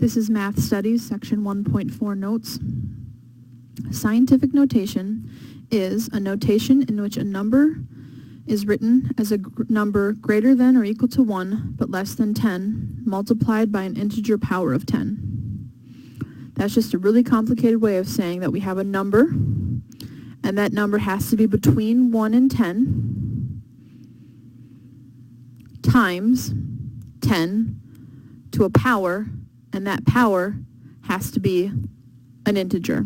This is Math Studies, Section 1.4 Notes. Scientific notation is a notation in which a number is written as a number greater than or equal to 1 but less than 10 multiplied by an integer power of 10. That's just a really complicated way of saying that we have a number, and that number has to be between 1 and 10 times 10 to a power, and that power has to be an integer.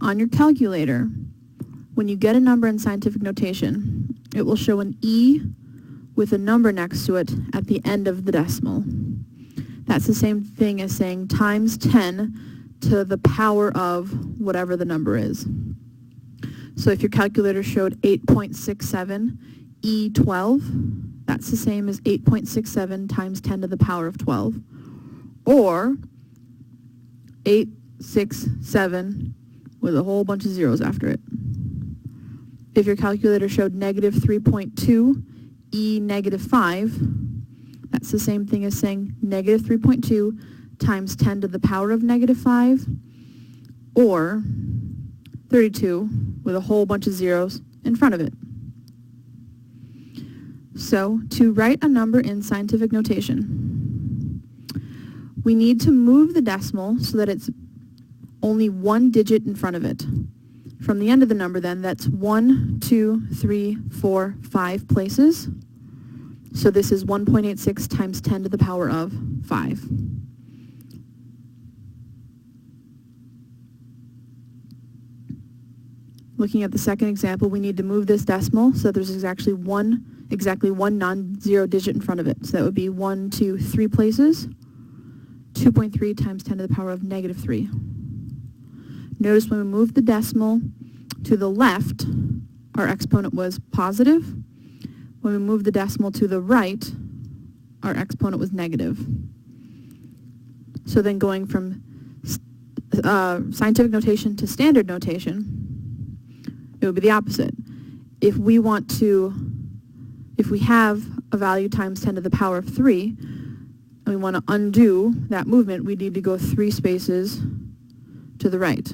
On your calculator, when you get a number in scientific notation, it will show an E with a number next to it at the end of the decimal. That's the same thing as saying times 10 to the power of whatever the number is. So if your calculator showed 8.67 E12, that's the same as 8.67 times 10 to the power of 12, or 867 with a whole bunch of zeros after it. If your calculator showed negative 3.2 E negative 5, that's the same thing as saying negative 3.2 times 10 to the power of negative 5, or 32 with a whole bunch of zeros in front of it. So, to write a number in scientific notation, we need to move the decimal so that it's only one digit in front of it. From the end of the number, then, that's 1, 2, 3, 4, 5 places. So this is 1.86 times 10 to the power of 5. Looking at the second example, we need to move this decimal so there's exactly one non-zero digit in front of it. So that would be 1, 2, 3 places, 2.3 times 10 to the power of negative 3. Notice when we moved the decimal to the left, our exponent was positive. When we moved the decimal to the right, our exponent was negative. So then going from scientific notation to standard notation, it would be the opposite. If we have a value times 10 to the power of 3, and we want to undo that movement, we need to go 3 spaces to the right.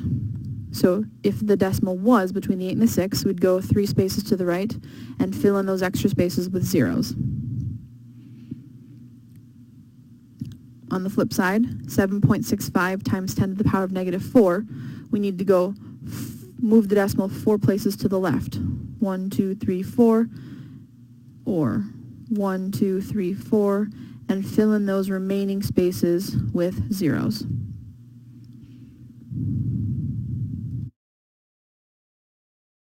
So if the decimal was between the 8 and the 6, we'd go 3 spaces to the right and fill in those extra spaces with zeros. On the flip side, 7.65 times 10 to the power of negative 4, we need to go move the decimal 4 places to the left. 1, 2, 3, 4, or 1, 2, 3, 4, and fill in those remaining spaces with zeros.